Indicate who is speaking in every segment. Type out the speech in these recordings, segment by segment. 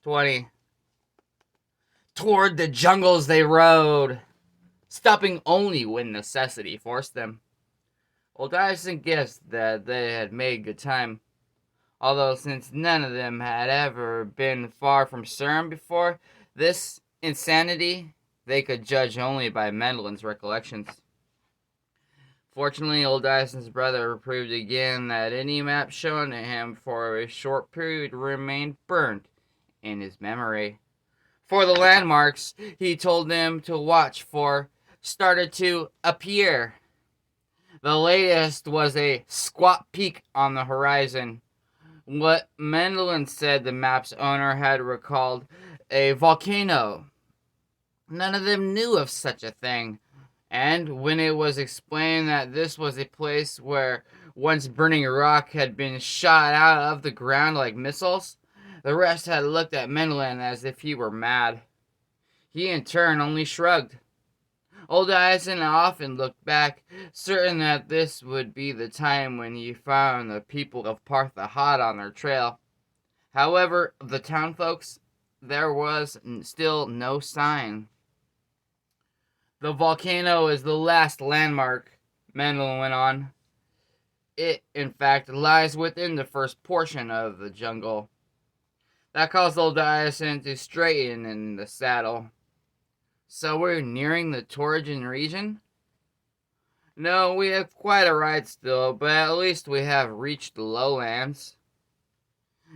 Speaker 1: 20. Toward the jungles they rode, stopping only when necessity forced them. Old Dyson guessed that they had made good time, although since none of them had ever been far from Surin before this insanity, they could judge only by Mendelin's recollections. Fortunately, old Dyson's brother proved again that any map shown to him for a short period remained burnt in his memory. For the landmarks he told them to watch for started to appear. The latest was a squat peak on the horizon. What Mendelin said the map's owner had recalled a volcano. None of them knew of such a thing, and when it was explained that this was a place where once burning rock had been shot out of the ground like missiles, the rest had looked at Mendelin as if he were mad. He in turn only shrugged. Old Eisen often looked back, certain that this would be the time when he found the people of Partha hot on their trail. However, of the town folks, there was still no sign. The volcano is the last landmark, Mendel went on. It, in fact, lies within the first portion of the jungle. That caused old Eisen to straighten in the saddle. So we're nearing the Torrigan region? No, we have quite a ride still, but at least we have reached the lowlands.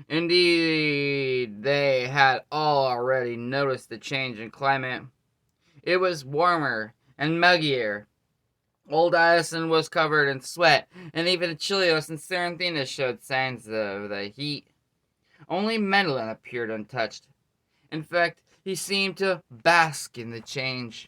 Speaker 1: Indeed, they had all already noticed the change in climate. It was warmer and muggier. Old Addison was covered in sweat, and even Achilleos and Serenthina showed signs of the heat. Only Mendelin appeared untouched. In fact, he seemed to bask in the change.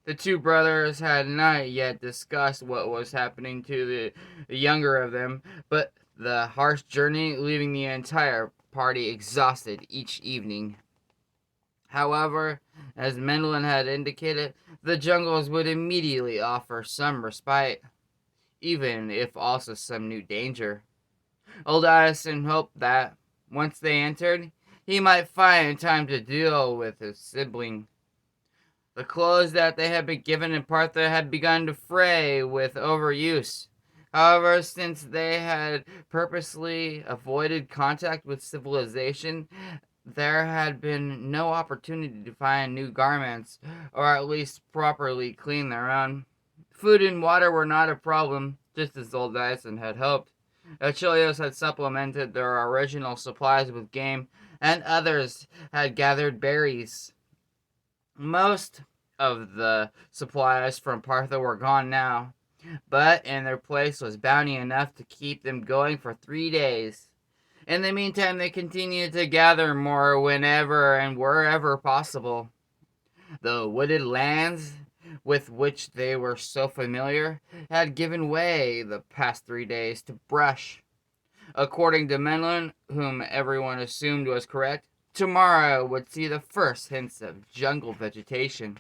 Speaker 1: The two brothers had not yet discussed what was happening to the younger of them, but the harsh journey leaving the entire party exhausted each evening. However, as Mendelin had indicated, the jungles would immediately offer some respite, even if also some new danger. Old Addison hoped that, once they entered, he might find time to deal with his sibling. The clothes that they had been given in Partha had begun to fray with overuse. However, since they had purposely avoided contact with civilization, there had been no opportunity to find new garments, or at least properly clean their own. Food and water were not a problem, just as old Dyson had hoped. Achilleos had supplemented their original supplies with game, and others had gathered berries. Most of the supplies from Partha were gone now, but in their place was bounty enough to keep them going for 3 days. In the meantime, they continued to gather more whenever and wherever possible. The wooded lands with which they were so familiar had given way the past 3 days to brush. According to Menlin, whom everyone assumed was correct, tomorrow would see the first hints of jungle vegetation.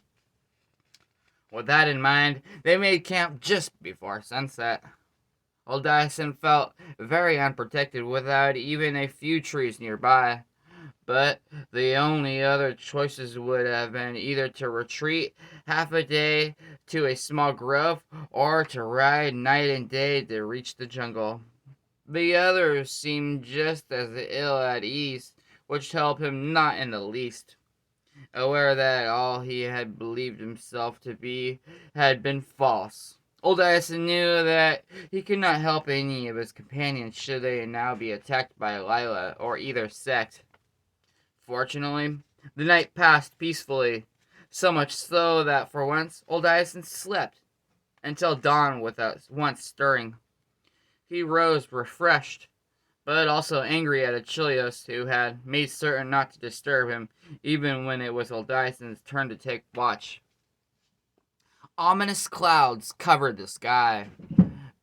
Speaker 1: With that in mind, they made camp just before sunset. Old Dyson felt very unprotected without even a few trees nearby, but the only other choices would have been either to retreat half a day to a small grove or to ride night and day to reach the jungle. The others seemed just as ill at ease, which helped him not in the least. Aware that all he had believed himself to be had been false, old Dyson knew that he could not help any of his companions should they now be attacked by Lila or either sect. Fortunately, the night passed peacefully, so much so that for once old Dyson slept until dawn without once stirring. He rose refreshed, but also angry at Achilleos, who had made certain not to disturb him, even when it was old Dyson's turn to take watch. Ominous clouds covered the sky,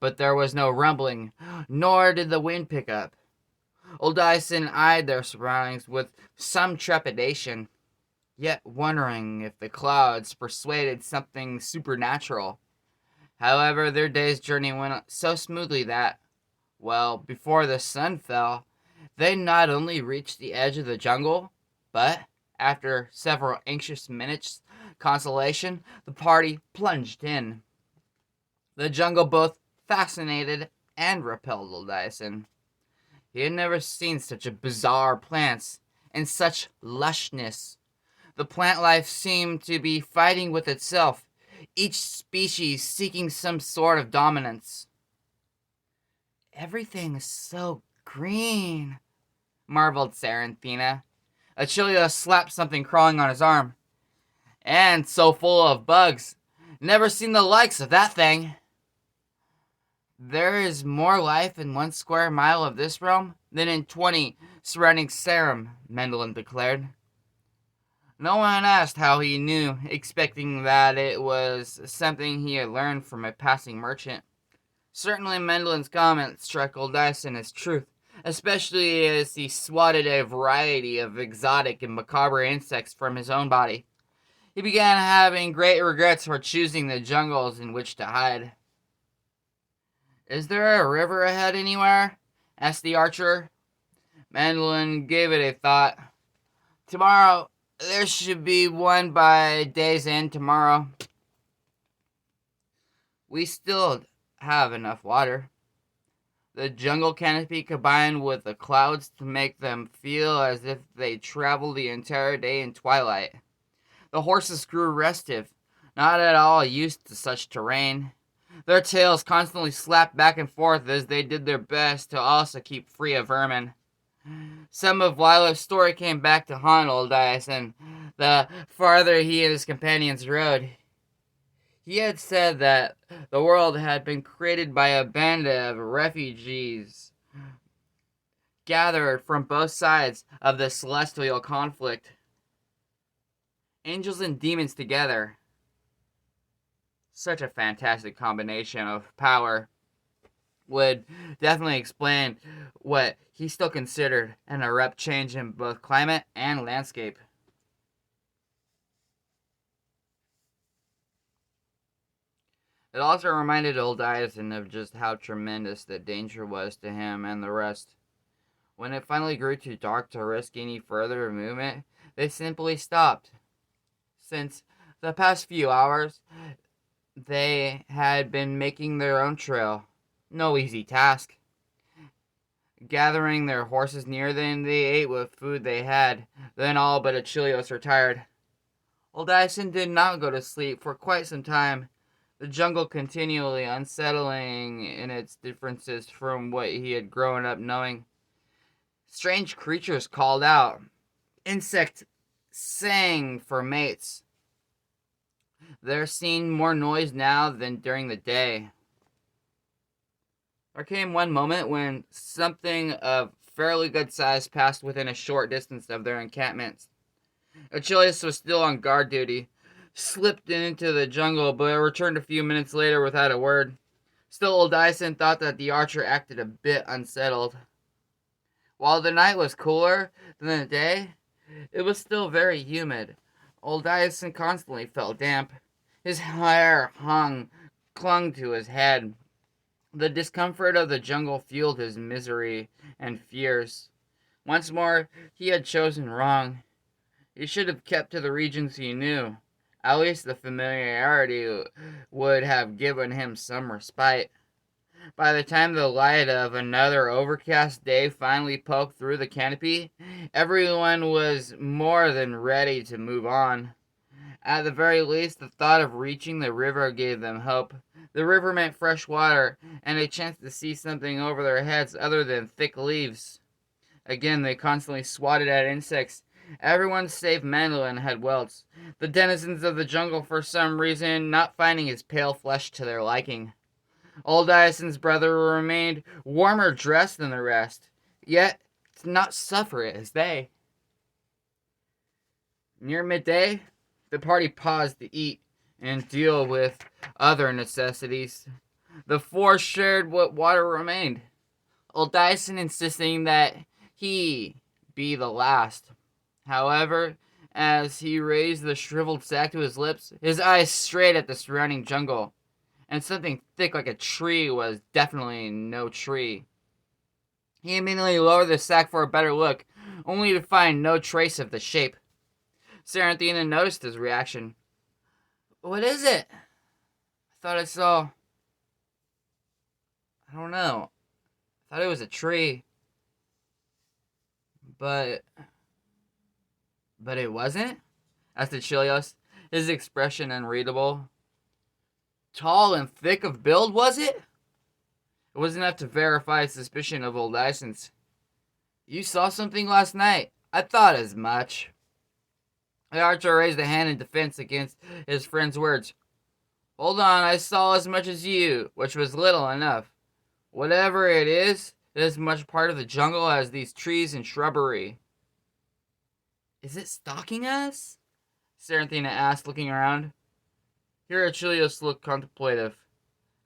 Speaker 1: but there was no rumbling, nor did the wind pick up. Old Dyson eyed their surroundings with some trepidation, yet wondering if the clouds persuaded something supernatural. However, their day's journey went so smoothly that, well, before the sun fell, they not only reached the edge of the jungle, But after several anxious minutes' consolation, the party plunged in. The jungle both fascinated and repelled old Dyson. He had never seen such a bizarre plants and such lushness. The plant life seemed to be fighting with itself, each species seeking some sort of dominance. Everything is so green, marveled Saranthina. Achillea slapped something crawling on his arm. And so full of bugs. Never seen the likes of that thing. There is more life in 1 square mile of this realm than in 20 surrounding Sarum, Mendelin declared. No one asked how he knew, expecting that it was something he had learned from a passing merchant. Certainly Mendelin's comment struck old Dyson as truth, especially as he swatted a variety of exotic and macabre insects from his own body. He began having great regrets for choosing the jungles in which to hide. Is there a river ahead anywhere? Asked the archer. Mendelin gave it a thought. Tomorrow, there should be one by day's end tomorrow. We still have enough water. The jungle canopy combined with the clouds to make them feel as if they traveled the entire day in twilight. The horses grew restive, not at all used to such terrain. Their tails constantly slapped back and forth as they did their best to also keep free of vermin. Some of Lilo's story came back to haunt old Dyson the farther he and his companions rode. He had said that the world had been created by a band of refugees gathered from both sides of the celestial conflict. Angels and demons together. Such a fantastic combination of power would definitely explain what he still considered an abrupt change in both climate and landscape. It also reminded old Dyson of just how tremendous the danger was to him and the rest. When it finally grew too dark to risk any further movement, they simply stopped. Since the past few hours, they had been making their own trail. No easy task. Gathering their horses near them, they ate what food they had. Then all but Achilles retired. Old Dyson did not go to sleep for quite some time, the jungle continually unsettling in its differences from what he had grown up knowing. Strange creatures called out. Insects sang for mates. There seemed more noise now than during the day. There came one moment when something of fairly good size passed within a short distance of their encampments. Achilles was still on guard duty, slipped into the jungle, but returned a few minutes later without a word. Still, old Dyson thought that the archer acted a bit unsettled. While the night was cooler than the day, it was still very humid. Old Dyson constantly felt damp. His hair clung to his head. The discomfort of the jungle fueled his misery and fears. Once more, he had chosen wrong. He should have kept to the regions he knew. At least the familiarity would have given him some respite. By the time the light of another overcast day finally poked through the canopy, everyone was more than ready to move on. At the very least, the thought of reaching the river gave them hope. The river meant fresh water, and a chance to see something over their heads other than thick leaves. Again, they constantly swatted at insects. Everyone save Mendelin had welts, the denizens of the jungle for some reason not finding his pale flesh to their liking. Old Dyson's brother remained warmer dressed than the rest, yet did not suffer as they. Near midday, the party paused to eat and deal with other necessities. The four shared what water remained, old Dyson insisting that he be the last. However, as he raised the shriveled sack to his lips, his eyes strayed at the surrounding jungle, and something thick like a tree was definitely no tree. He immediately lowered the sack for a better look. only to find no trace of the shape. Serenthina noticed his reaction. What is it? I thought I saw... I don't know. I thought it was a tree. But it wasn't? Asked Achilles, his expression unreadable. Tall and thick of build, was it? It was enough to verify his suspicion of old Ison's. You saw something last night. I thought as much. The archer raised a hand in defense against his friend's words. Hold on, I saw as much as you, which was little enough. Whatever it is as much part of the jungle as these trees and shrubbery. Is it stalking us? Serenthina asked, looking around. Here Achilles looked contemplative.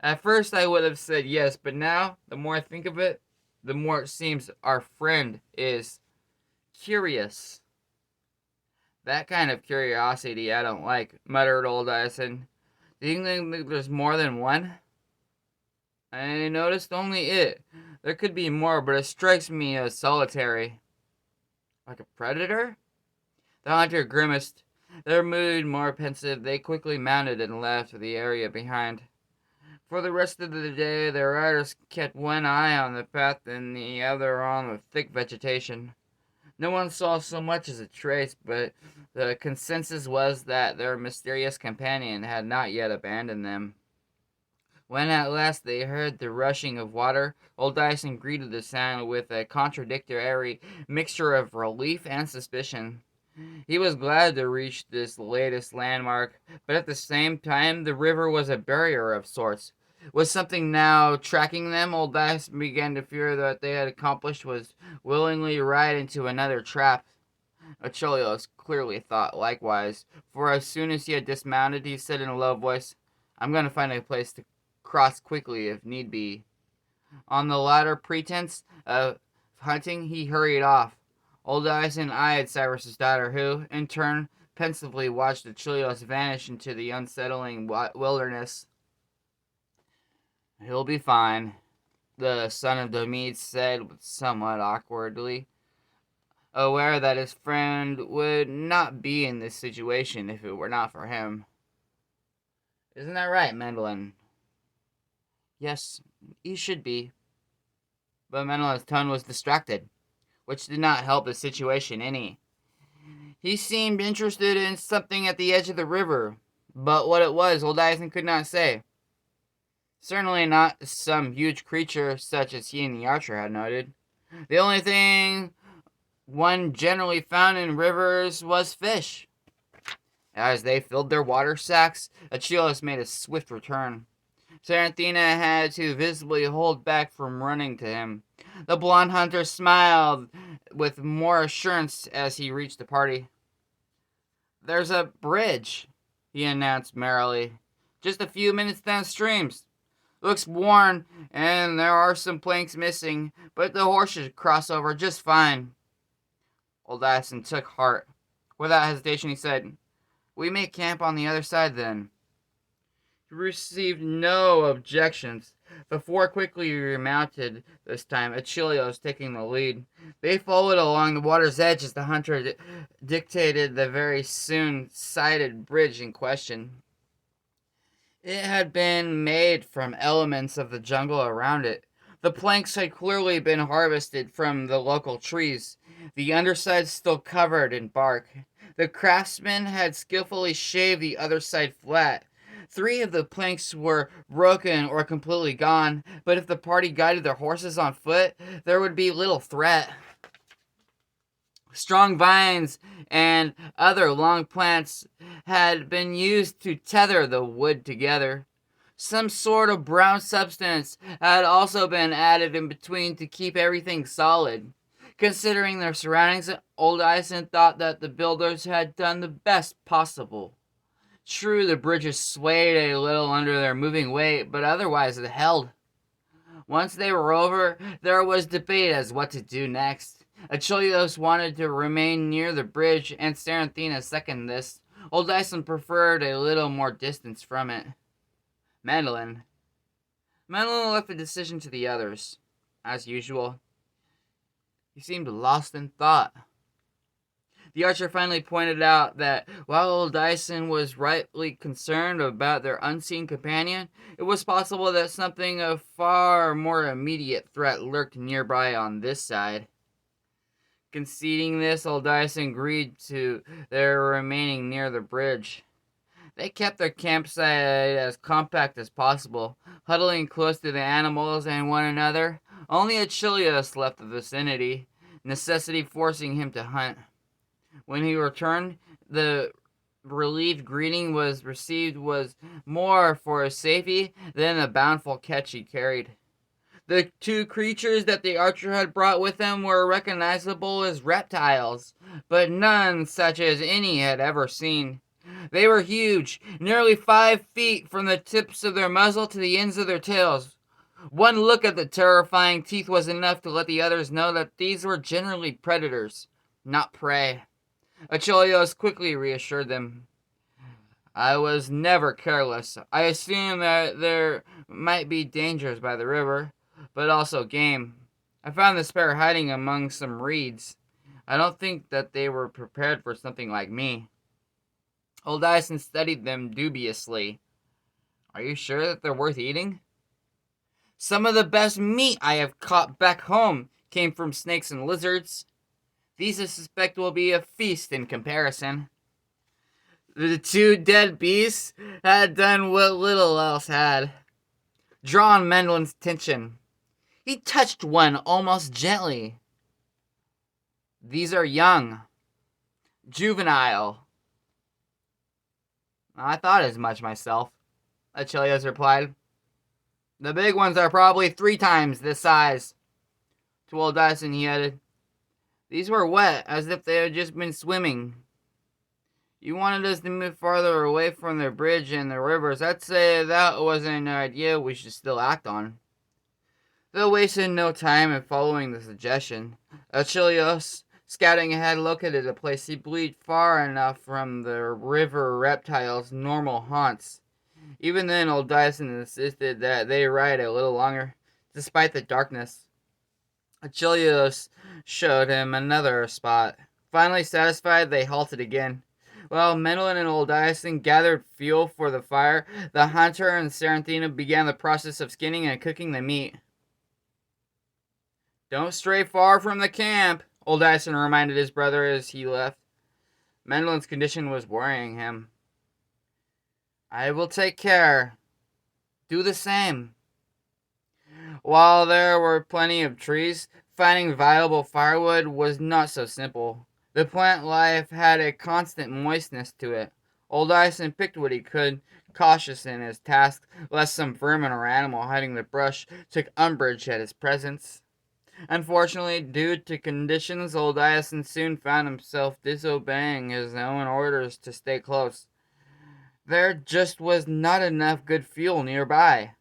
Speaker 1: At first I would have said yes, but now, the more I think of it, the more it seems our friend is curious. That kind of curiosity I don't like, muttered old Ison. Do you think there's more than one? I noticed only it. There could be more, but it strikes me as solitary. Like a predator? The hunter grimaced. Their mood more pensive, they quickly mounted and left the area behind. For the rest of the day, their riders kept one eye on the path and the other on the thick vegetation. No one saw so much as a trace, but the consensus was that their mysterious companion had not yet abandoned them. When at last they heard the rushing of water, old Dyson greeted the sound with a contradictory mixture of relief and suspicion. He was glad to reach this latest landmark, but at the same time the river was a barrier of sorts. Was something now tracking them? Old Dyson began to fear that what they had accomplished was willingly ride into another trap. Achilles clearly thought likewise, for as soon as he had dismounted, he said in a low voice, I'm going to find a place to cross quickly if need be. On the latter pretense of hunting, he hurried off. Old Ison eyed Cyrus's daughter, who, in turn, pensively watched Achilles vanish into the unsettling wilderness. He'll be fine, the son of Domede said somewhat awkwardly, aware that his friend would not be in this situation if it were not for him. Isn't that right, Mendelin? Yes, he should be. But Mendelin's tone was distracted, which did not help the situation any. He seemed interested in something at the edge of the river, but what it was, old Ison could not say. Certainly not some huge creature such as he and the archer had noted. The only thing one generally found in rivers was fish. As they filled their water sacks, Achilles made a swift return. Serenthina had to visibly hold back from running to him. The blonde hunter smiled with more assurance as he reached the party. There's a bridge, he announced merrily. Just a few minutes downstream. Looks worn, and there are some planks missing, but the horse should cross over just fine. Old Ison took heart. Without hesitation, he said, We may camp on the other side, then. He received no objections. The four quickly remounted, this time, Achilles taking the lead. They followed along the water's edge as the hunter dictated the very soon sighted bridge in question. It had been made from elements of the jungle around it. The planks had clearly been harvested from the local trees, the underside still covered in bark. The craftsman had skillfully shaved the other side flat. 3 of the planks were broken or completely gone, but if the party guided their horses on foot, there would be little threat. Strong vines and other long plants had been used to tether the wood together. Some sort of brown substance had also been added in between to keep everything solid. Considering their surroundings, old Ison thought that the builders had done the best possible. True, the bridges swayed a little under their moving weight, but otherwise it held. Once they were over, there was debate as what to do next. Achilles wanted to remain near the bridge, and Serenthina seconded this. Old Ison preferred a little more distance from it. Mendelin left the decision to the others, as usual. He seemed lost in thought. The archer finally pointed out that while old Dyson was rightly concerned about their unseen companion, it was possible that something of far more immediate threat lurked nearby on this side. Conceding this, old Dyson agreed to their remaining near the bridge. They kept their campsite as compact as possible, huddling close to the animals and one another. Only Achilles left the vicinity, necessity forcing him to hunt. When he returned, the relieved greeting was received was more for his safety than the bountiful catch he carried. The two creatures that the archer had brought with him were recognizable as reptiles, but none such as any had ever seen. They were huge, nearly 5 feet from the tips of their muzzle to the ends of their tails. One look at the terrifying teeth was enough to let the others know that these were generally predators, not prey. Achilles quickly reassured them. I was never careless. I assumed that there might be dangers by the river, but also game. I found this pair hiding among some reeds. I don't think that they were prepared for something like me. Old Dyson studied them dubiously. Are you sure that they're worth eating? Some of the best meat I have caught back home came from snakes and lizards. These I suspect will be a feast in comparison. The two dead beasts had done what little else had. Drawn Mendelin's attention. He touched one almost gently. These are young. Juvenile. I thought as much myself, Achilles replied. The big ones are probably 3 times this size. To old Dyson he added, these were wet, as if they had just been swimming. You wanted us to move farther away from the bridge and the rivers. I'd say that was an idea we should still act on. They wasted no time in following the suggestion. Achilles, scouting ahead, located a place he believed far enough from the river reptiles' normal haunts. Even then, old Dyson insisted that they ride a little longer, despite the darkness. Achilles showed him another spot. Finally satisfied, they halted again. While Mendelin and old Dyson gathered fuel for the fire, the hunter and Saranthina began the process of skinning and cooking the meat. Don't stray far from the camp, old Dyson reminded his brother as he left. Mendelin's condition was worrying him. I will take care. Do the same. While there were plenty of trees, finding viable firewood was not so simple. The plant life had a constant moistness to it. Old Dyson picked what he could, cautious in his task, lest some vermin or animal hiding the brush took umbrage at his presence. Unfortunately, due to conditions, old Dyson soon found himself disobeying his own orders to stay close. There just was not enough good fuel nearby.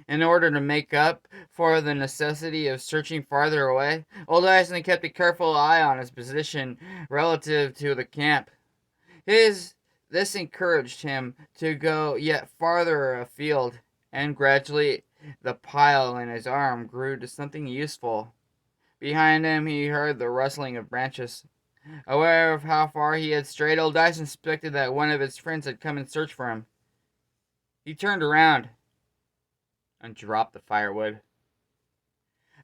Speaker 1: In order to make up for the necessity of searching farther away, old Dyson kept a careful eye on his position relative to the camp. This encouraged him to go yet farther afield, and gradually the pile in his arm grew to something useful. Behind him he heard the rustling of branches. Aware of how far he had strayed, old Dyson suspected that one of his friends had come in search for him. He turned around and dropped the firewood.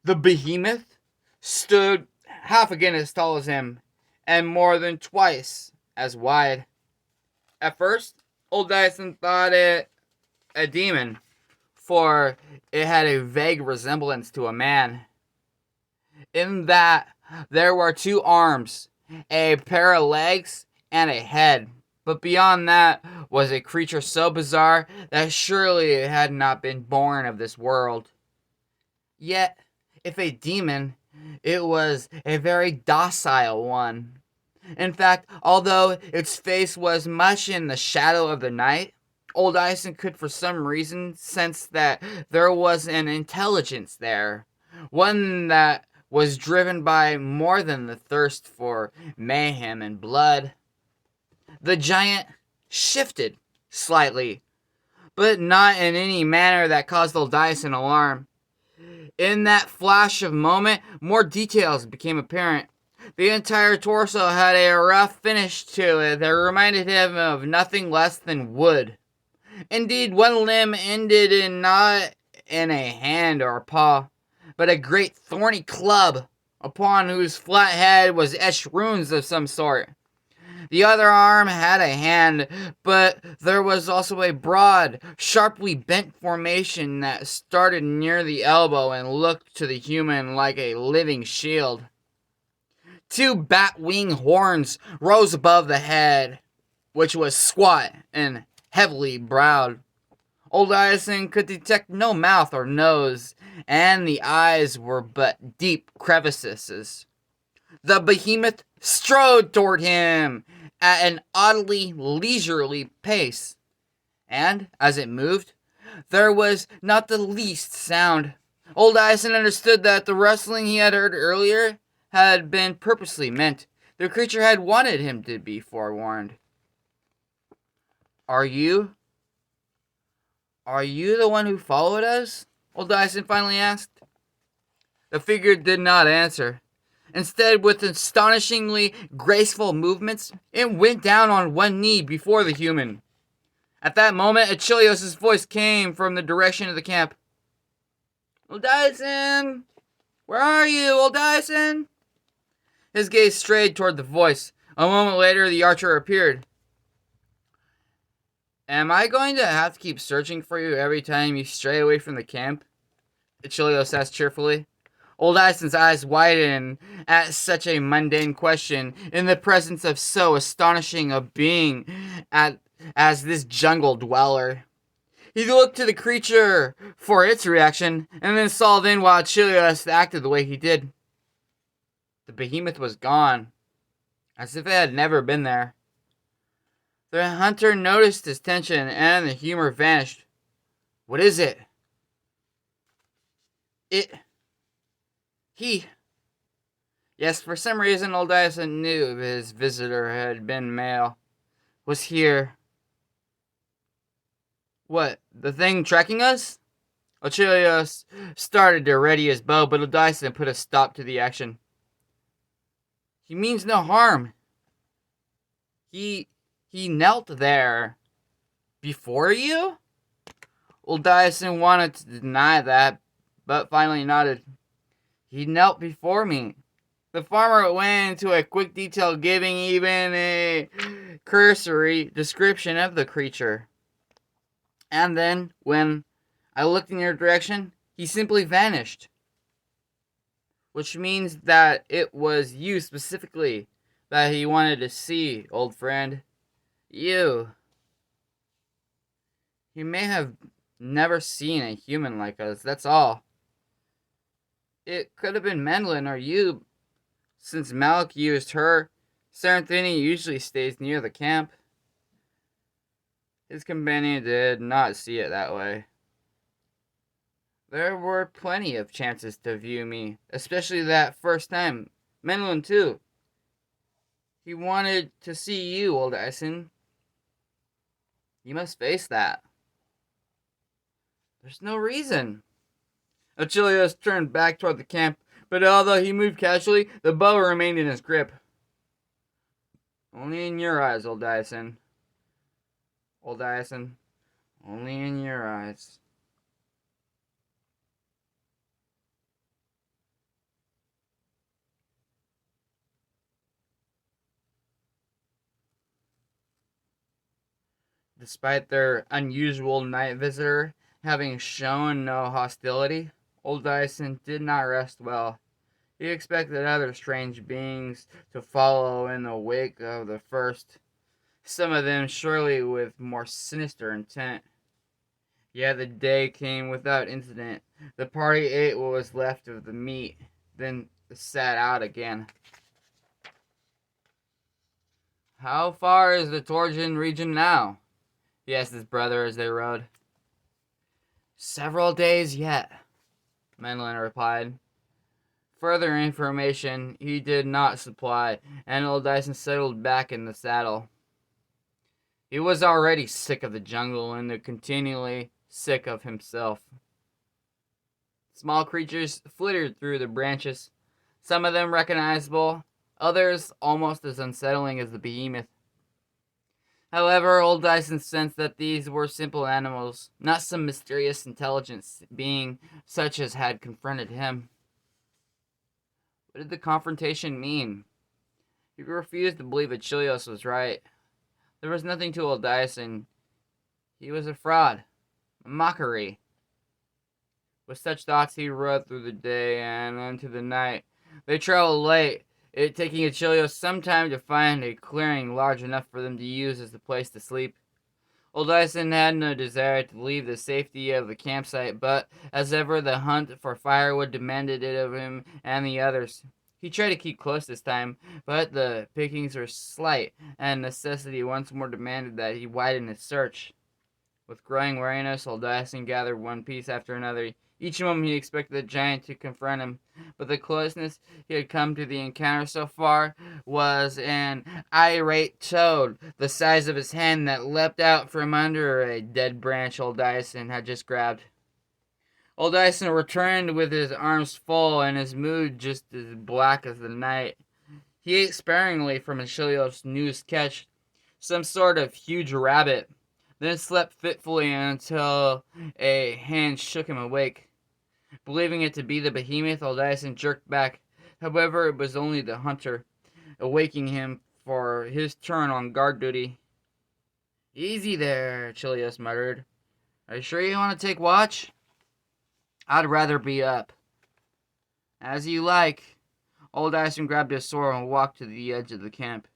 Speaker 1: The behemoth stood half again as tall as him, and more than twice as wide. At first, old Dyson thought it a demon, for it had a vague resemblance to a man, in that there were 2 arms, a pair of legs, and a head. But beyond that was a creature so bizarre that surely it had not been born of this world. Yet, if a demon, it was a very docile one. In fact, although its face was much in the shadow of the night, old Dyson could for some reason sense that there was an intelligence there, one that was driven by more than the thirst for mayhem and blood. The giant shifted slightly, but not in any manner that caused old Dyson alarm. In that flash of moment, more details became apparent. The entire torso had a rough finish to it that reminded him of nothing less than wood. Indeed, one limb ended in not in a hand or a paw, but a great thorny club, upon whose flat head was etched runes of some sort. The other arm had a hand, but there was also a broad, sharply bent formation that started near the elbow and looked to the human like a living shield. Two bat-wing horns rose above the head, which was squat and heavily browed. Old Ison could detect no mouth or nose, and the eyes were but deep crevices. The behemoth strode toward him at an oddly leisurely pace, and as it moved, there was not the least sound. Old Ison understood that the rustling he had heard earlier had been purposely meant. The creature had wanted him to be forewarned. Are you the one who followed us? Old Ison finally asked. The figure did not answer. Instead, with astonishingly graceful movements, it went down on one knee before the human. At that moment, Achilleos' voice came from the direction of the camp. Old Ison! Where are you, Old Ison? His gaze strayed toward the voice. A moment later, the archer appeared. Am I going to have to keep searching for you every time you stray away from the camp? Achilleos asked cheerfully. Old Ison's eyes widened at such a mundane question in the presence of so astonishing a being as this jungle dweller. He looked to the creature for its reaction, and then saw why Achilleos acted the way he did. The behemoth was gone, as if it had never been there. The hunter noticed his tension, and the humor vanished. What is it? He. Yes, for some reason, old Ison knew his visitor had been male. Was here. What, the thing tracking us? Achilleos started to ready his bow, but old Ison put a stop to the action. He means no harm. He knelt there. Before you? Old Ison wanted to deny that, but finally nodded. He knelt before me. The farmer went into a quick detail, giving even a cursory description of the creature. And then, when I looked in your direction, he simply vanished. Which means that it was you specifically that he wanted to see, old friend. You. He may have never seen a human like us, that's all. It could have been Mendelin or you. Since Malik used her, Saranthini usually stays near the camp. His companion did not see it that way. There were plenty of chances to view me, especially that first time. Mendelin too. He wanted to see you, old Ison. You must face that. There's no reason. Achilleos turned back toward the camp, but although he moved casually, the bow remained in his grip. Only in your eyes, old Ison. Old Ison. Only in your eyes. Despite their unusual night visitor having shown no hostility, old Ison did not rest well. He expected other strange beings to follow in the wake of the first, some of them surely with more sinister intent. Yet the day came without incident. The party ate what was left of the meat, then sat out again. How far is the Torjan region now? He asked his brother as they rode. Several days yet, Mendelin replied. Further information he did not supply, and old Dyson settled back in the saddle. He was already sick of the jungle and continually sick of himself. Small creatures flittered through the branches, some of them recognizable, others almost as unsettling as the behemoth. However, old Dyson sensed that these were simple animals, not some mysterious intelligence being such as had confronted him. What did the confrontation mean? He refused to believe that Chilios was right. There was nothing to old Dyson. He was a fraud, a mockery. With such thoughts, he rode through the day and into the night. They traveled late, it taking Achilles some time to find a clearing large enough for them to use as a place to sleep. Old Dyson had no desire to leave the safety of the campsite, but as ever the hunt for firewood demanded it of him and the others. He tried to keep close this time, but the pickings were slight, and necessity once more demanded that he widen his search. With growing weariness, old Dyson gathered one piece after another. Each moment he expected the giant to confront him, but the closeness he had come to the encounter so far was an irate toad, the size of his hand, that leapt out from under a dead branch old Dyson had just grabbed. Old Dyson returned with his arms full and his mood just as black as the night. He ate sparingly from Achilles' newest catch, some sort of huge rabbit, then slept fitfully until a hand shook him awake. Believing it to be the behemoth, old Dyson jerked back. However, it was only the hunter, awaking him for his turn on guard duty. "Easy there," Chilios muttered. "Are you sure you want to take watch?" "I'd rather be up." "As you like." Old Dyson grabbed his sword and walked to the edge of the camp.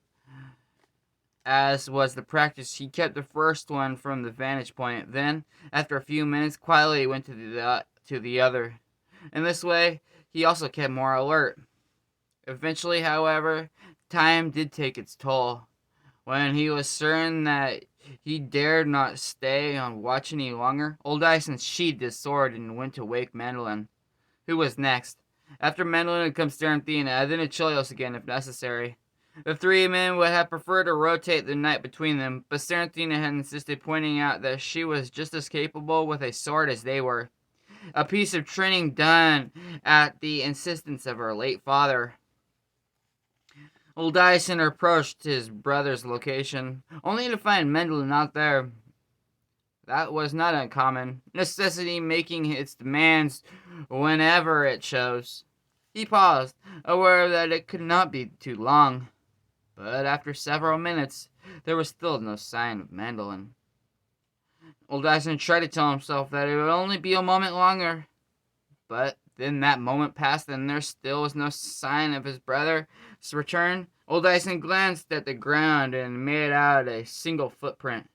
Speaker 1: As was the practice, he kept the first one from the vantage point. Then, after a few minutes, quietly went to the other. In this way, he also kept more alert. Eventually, however, time did take its toll. When he was certain that he dared not stay on watch any longer, old Dyson sheathed his sword and went to wake Mandolin. Who was next? After Mandolin had come Steranthina, then Achilles again if necessary. The three men would have preferred to rotate the night between them, but Steranthina had insisted, pointing out that she was just as capable with a sword as they were. A piece of training done at the insistence of her late father. Old Dyson approached his brother's location, only to find Mandolin not there. That was not uncommon, necessity making its demands whenever it chose. He paused, aware that it could not be too long. But after several minutes, there was still no sign of Mandolin. Old Dyson tried to tell himself that it would only be a moment longer. But then that moment passed and there still was no sign of his brother's return. Old Dyson glanced at the ground and made out a single footprint.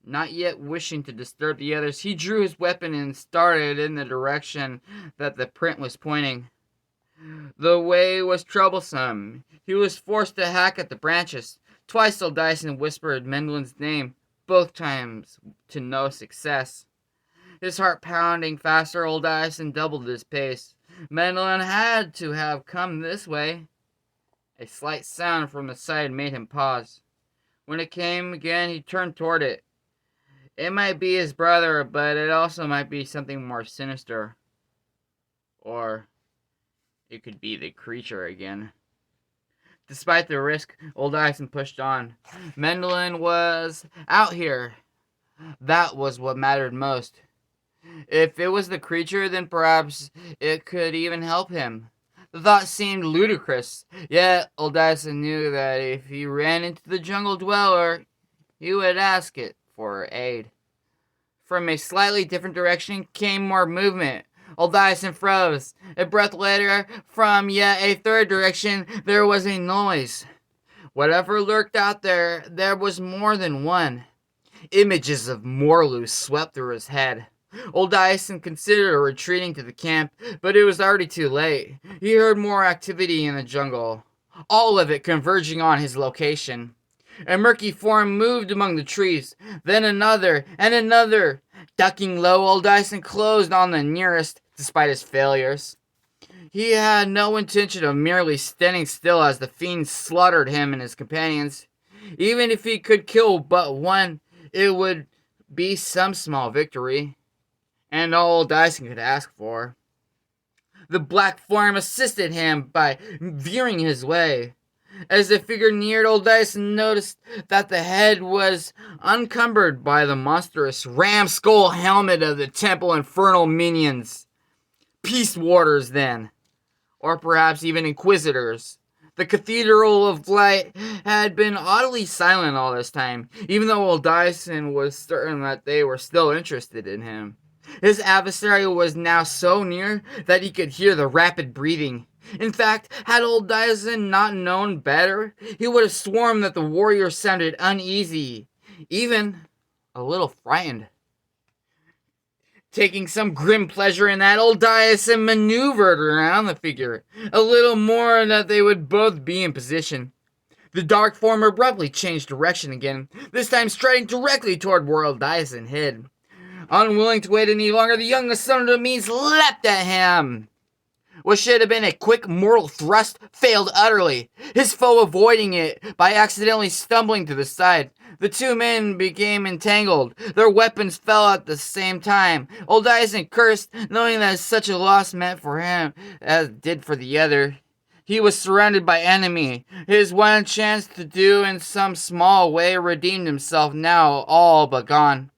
Speaker 1: Not yet wishing to disturb the others, he drew his weapon and started in the direction that the print was pointing. The way was troublesome. He was forced to hack at the branches. Twice old Dyson whispered Mandolin's name, both times to no success. His heart pounding faster, old Dyson doubled his pace. Mandolin had to have come this way. A slight sound from the side made him pause. When it came again, he turned toward it. It might be his brother, but it also might be something more sinister. Or it could be the creature again. Despite the risk, old Dyson pushed on. Mandolin was out here. That was what mattered most. If it was the creature, then perhaps it could even help him. The thought seemed ludicrous, yet old Dyson knew that if he ran into the jungle dweller, he would ask it for aid. From a slightly different direction came more movement. Old Dyson froze. A breath later, from yet a third direction, there was a noise. Whatever lurked out there, there was more than one. Images of Morlu swept through his head. Old Dyson considered retreating to the camp, but it was already too late. He heard more activity in the jungle, all of it converging on his location. A murky form moved among the trees, then another, and another. Ducking low, old Dyson closed on the nearest, despite his failures. He had no intention of merely standing still as the fiend slaughtered him and his companions. Even if he could kill but one, it would be some small victory. and all Dyson could ask for. The black form assisted him by veering his way. As the figure neared, old Dyson noticed that the head was unencumbered by the monstrous ram skull helmet of the Temple Infernal minions. Peace Warders, then. Or perhaps even Inquisitors. The Cathedral of Light had been oddly silent all this time, even though old Dyson was certain that they were still interested in him. His adversary was now so near that he could hear the rapid breathing. In fact, had old Dyson not known better, he would have sworn that the warrior sounded uneasy, even a little frightened. Taking some grim pleasure in that, old Dyson maneuvered around the figure, a little more that they would both be in position. The dark form abruptly changed direction again, this time striding directly toward where old Dyson hid. Unwilling to wait any longer, the youngest son of the means leapt at him. What should have been a quick mortal thrust failed utterly, his foe avoiding it by accidentally stumbling to the side. The two men became entangled. Their weapons fell at the same time. Old Dyson cursed, knowing that such a loss meant for him as it did for the other. He was surrounded by enemy. His one chance to do in some small way redeemed himself now all but gone.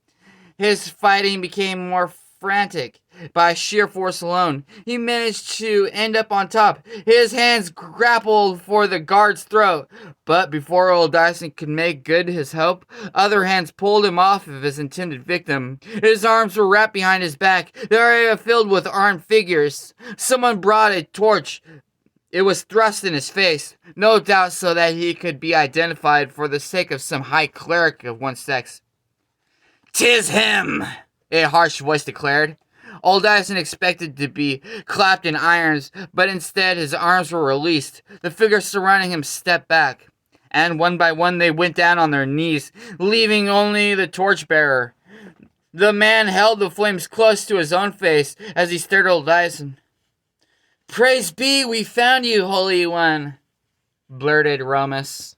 Speaker 1: His fighting became more frantic. By sheer force alone, he managed to end up on top. His hands grappled for the guard's throat, but before old Dyson could make good his hope, other hands pulled him off of his intended victim. His arms were wrapped behind his back, the area filled with armed figures. Someone brought a torch. It was thrust in his face, no doubt so that he could be identified for the sake of some high cleric of one sex. "'Tis him!" a harsh voice declared. Old Dyson expected to be clapped in irons, but instead his arms were released. The figures surrounding him stepped back, and one by one they went down on their knees, leaving only the torchbearer. The man held the flames close to his own face as he stared at old Dyson. "Praise be, we found you, Holy One," blurted Romus.